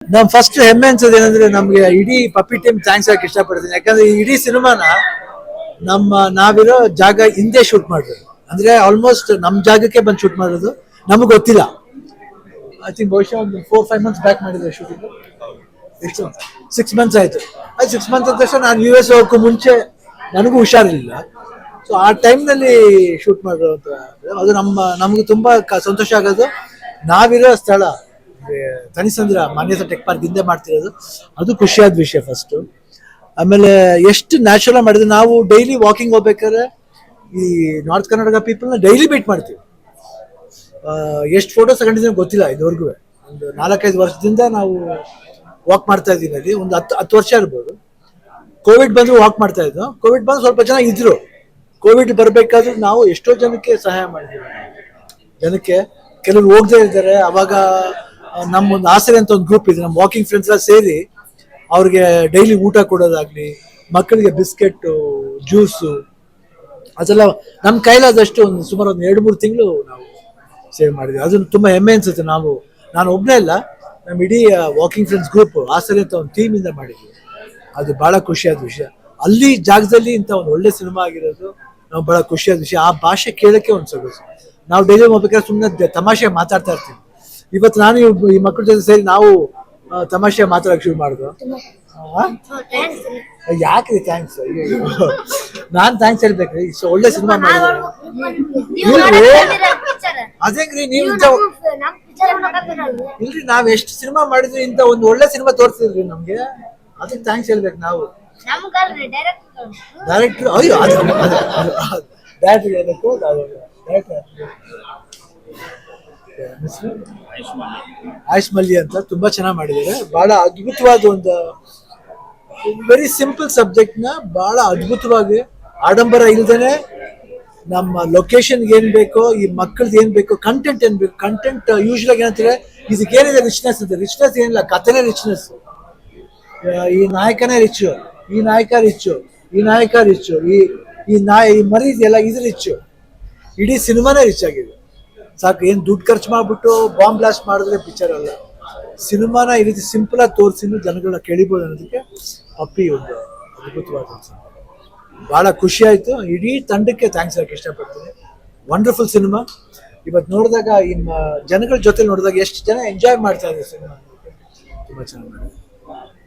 ನಮ್ ಫಸ್ಟ್ ಹೆಮ್ಮೆ ಅನ್ಸೋದು ಏನಂದ್ರೆ ನಮ್ಗೆ ಇಡೀ ಪಪ್ಪಿ ಟೀಮ್ ಥ್ಯಾಂಕ್ಸ್ ಹೇಳಕ್ ಇಷ್ಟಪಡ್ತೀನಿ. ಯಾಕಂದ್ರೆ ಈ ಇಡೀ ಸಿನಿಮಾನ ನಾವಿರೋ ಜಾಗ ಹಿಂದೆ ಶೂಟ್ ಮಾಡಿರೋದು. ಅಂದ್ರೆ ಆಲ್ಮೋಸ್ಟ್ ನಮ್ ಜಾಗಕ್ಕೆ ಬಂದು ಶೂಟ್ ಮಾಡೋದು. ನಮಗ್ ಗೊತ್ತಿಲ್ಲ. ಐ ಥಿಂಕ್ ಬಹುಶಃ ಒಂದು 4-5 ಮಂತ್ಸ್ ಬ್ಯಾಕ್ ಮಾಡಿದ್ರೆ ಶೂಟಿಂಗ್. ಎಷ್ಟು 6 ಮಂತ್ಸ್ ಆಯ್ತು. ಅದು 6 ಮಂತ್ಸ್ ಅಂತ ತಕ್ಷಣ ನಾನು US ಹೋಗಕ್ಕೂ ಮುಂಚೆ ನನಗೂ ಹುಷಾರಿರ್ಲಿಲ್ಲ. ಸೊ ಆ ಟೈಮ್ನಲ್ಲಿ ಶೂಟ್ ಮಾಡಿರೋಂಥ ಅದು ನಮ್ಗೆ ತುಂಬಾ ಸಂತೋಷ ಆಗೋದು. ನಾವಿರೋ ಸ್ಥಳ ತನಿಸಂದ್ರ ಮಾನ್ಯತಾ ಟೆಕ್ ಪಾರ್ಕ್ ಹಿಂದೆ ಮಾಡ್ತಿರೋದು, ಅದು ಖುಷಿಯಾದ ವಿಷಯ ಫಸ್ಟ್. ಆಮೇಲೆ ಎಷ್ಟು ನ್ಯಾಚುರಲ್ ಮಾಡಿದ್ರೆ. ನಾವು ಡೈಲಿ ವಾಕಿಂಗ್ ಹೋಗ್ಬೇಕಾದ್ರೆ ಈ ನಾರ್ತ್ ಕರ್ನಾಟಕ ಪೀಪಲ್ನ ಡೈಲಿ ಮೀಟ್ ಮಾಡ್ತೀವಿ. ಎಷ್ಟು ಫೋಟೋಸ್ ತಗೊಂಡಿದ್ದೀವಿ ಗೊತ್ತಿಲ್ಲ ಇದುವರೆಗೂ. ಒಂದು 4-5 ವರ್ಷದಿಂದ ನಾವು ವಾಕ್ ಮಾಡ್ತಾ ಇದ್ದೀವಿ. ಅಲ್ಲಿ ಒಂದು 10 ವರ್ಷ ಇರ್ಬೋದು. ಕೋವಿಡ್ ಬಂದು ವಾಕ್ ಮಾಡ್ತಾ ಇದ್ದು. ಕೋವಿಡ್ ಬಂದು ಸ್ವಲ್ಪ ಜನ ಇದ್ರು. ಕೋವಿಡ್ ಬರಬೇಕಾದ್ರೂ ನಾವು ಎಷ್ಟೋ ಜನಕ್ಕೆ ಸಹಾಯ ಮಾಡಿದ್ದೀವಿ. ಜನಕ್ಕೆ ಕೆಲವರು ಹೋಗದೆ ಇದ್ದಾರೆ. ಅವಾಗ ನಮ್ಮೊಂದು ಆಸರೆ ಅಂತ ಒಂದು ಗ್ರೂಪ್ ಇದೆ, ನಮ್ಮ ವಾಕಿಂಗ್ ಫ್ರೆಂಡ್ಸ್ ಎಲ್ಲ ಸೇರಿ ಅವ್ರಿಗೆ ಡೈಲಿ ಊಟ ಕೊಡೋದಾಗ್ಲಿ, ಮಕ್ಕಳಿಗೆ ಬಿಸ್ಕೆಟ್ಟು, ಜ್ಯೂಸು, ಅದೆಲ್ಲ ನಮ್ಮ ಕೈಲಾದಷ್ಟು ಒಂದು ಸುಮಾರು ಒಂದು 2-3 ತಿಂಗಳು ನಾವು ಸೇವ್ ಮಾಡಿದ್ವಿ. ಅದನ್ನು ತುಂಬ ಹೆಮ್ಮೆ ಅನ್ಸುತ್ತೆ. ನಾನು ಒಬ್ಬನೇ ಇಲ್ಲ, ನಮ್ಮ ಇಡೀ ವಾಕಿಂಗ್ ಫ್ರೆಂಡ್ಸ್ ಗ್ರೂಪ್ ಆಸರೆ ಅಂತ ಒಂದು ಟೀಮಿಂದ ಮಾಡಿದ್ವಿ. ಅದು ಭಾಳ ಖುಷಿಯಾದ ವಿಷಯ. ಅಲ್ಲಿ ಜಾಗದಲ್ಲಿ ಇಂಥ ಒಂದು ಒಳ್ಳೆ ಸಿನಿಮಾ ಆಗಿರೋದು ನಾವು ಭಾಳ ಖುಷಿಯಾದ ವಿಷಯ. ಆ ಭಾಷೆ ಕೇಳೋಕ್ಕೆ ಒಂದು ಸೊಗಸು. ನಾವು ಡೈಲಿ ಹೋಗ್ಬೇಕಾದ್ರೆ ಸುಮ್ಮನೆ ತಮಾಷೆ ಮಾತಾಡ್ತಾ ಇರ್ತೀವಿ. ಇವತ್ತು ನಾನು ಈ ಮಕ್ಕಳ ಜೊತೆ ಸೇರಿ ನಾವು ತಮಾಷೆ ಮಾತಾಡೋಕೆ ಶುರು ಮಾಡಿದ್ರು. ಯಾಕ್ರಿ ಥ್ಯಾಂಕ್ಸ್? ನಾನ್ ಥ್ಯಾಂಕ್ಸ್ ಹೇಳ್ಬೇಕ್ರಿ. ಒಳ್ಳೆ ಸಿನಿಮಾ ಮಾಡಿದ್ರೆ ಅದೇಂಗ್ರಿ ನೀವು ಇಲ್ರಿ, ನಾವ್ ಎಷ್ಟು ಸಿನಿಮಾ ಮಾಡಿದ್ವಿ, ಇಂತ ಒಂದು ಒಳ್ಳೆ ಸಿನಿಮಾ ತೋರಿಸಿದ್ರಿ ನಮ್ಗೆ, ಅದಕ್ಕೆ ಥ್ಯಾಂಕ್ಸ್ ಹೇಳ್ಬೇಕು ನಾವು. ಡೈರೆಕ್ಟರ್ ಅಯ್ಯೋ ಡೈರೆಕ್ಟರ್ ಹೇಳ್ಬೇಕು. ಆಯುಷ್ ಮಲ್ಲಿ ಅಂತ ತುಂಬಾ ಚೆನ್ನಾಗಿ ಮಾಡಿದ್ದಾರೆ. ಬಹಳ ಅದ್ಭುತವಾದ ಒಂದು ವೆರಿ ಸಿಂಪಲ್ ಸಬ್ಜೆಕ್ಟ್ ನ ಬಹಳ ಅದ್ಭುತವಾಗಿ, ಆಡಂಬರ ಇಲ್ದೇನೆ ನಮ್ಮ ಲೊಕೇಶನ್ಗೆ ಏನ್ ಬೇಕೋ, ಈ ಮಕ್ಕಳದ್ದು ಏನ್ ಬೇಕೋ, ಕಂಟೆಂಟ್ ಏನ್ ಬೇಕು, ಕಂಟೆಂಟ್ ಯೂಶಲ್ ಆಗಿ ಏನಂತಾರೆ ಇದಕ್ಕೇನಿದೆ ರಿಚ್ನೆಸ್ ಅಂತ. ರಿಚ್ನೆಸ್ ಏನಿಲ್ಲ, ಕಥೆನೇ ರಿಚ್ನೆಸ್. ಈ ನಾಯಕನೇ ರಿಚ್ಚು, ಈ ನಾಯಕ ರಿಚ್ಚು, ಈ ನಾಯಕ ರಿಚ್ಚು, ಈ ಮರಿ ಇದೆಯಲ್ಲ ಇದು ರಿಚ್ಚು. ಇಡೀ ಸಿನಿಮಾನೇ ರಿಚ್ ಆಗಿದೆ. ಸಾಕು, ಏನು ದುಡ್ಡು ಖರ್ಚು ಮಾಡಿಬಿಟ್ಟು ಬಾಂಬ್ ಬ್ಲಾಸ್ಟ್ ಮಾಡಿದ್ರೆ ಪಿಕ್ಚರ್ ಅಲ್ಲ. ಸಿನಿಮಾನ ಈ ರೀತಿ ಸಿಂಪಲ್ ಆಗಿ ತೋರಿಸಿ ಜನಗಳನ್ನ ಕೇಳಿಬೋದು ಅನ್ನೋದಕ್ಕೆ ಪಪ್ಪಿ ಒಂದು ಅದ್ಭುತವಾದ ಸಿನಿಮಾ. ಭಾಳ ಖುಷಿ ಆಯಿತು. ಇಡೀ ತಂಡಕ್ಕೆ ಥ್ಯಾಂಕ್ಸ್ ಹೇಳಕ್ಕೆ ಇಷ್ಟಪಡ್ತೀನಿ. Wonderful cinema. ಇವತ್ತು ನೋಡಿದಾಗ ಜನಗಳ ಜೊತೆ ನೋಡಿದಾಗ ಎಷ್ಟು ಜನ ಎಂಜಾಯ್ ಮಾಡ್ತಾ ಇದ್ದಾರೆ ಸಿನಿಮಾ. ತುಂಬ ಚೆನ್ನಾಗಿ ಮಾಡಿದೆ.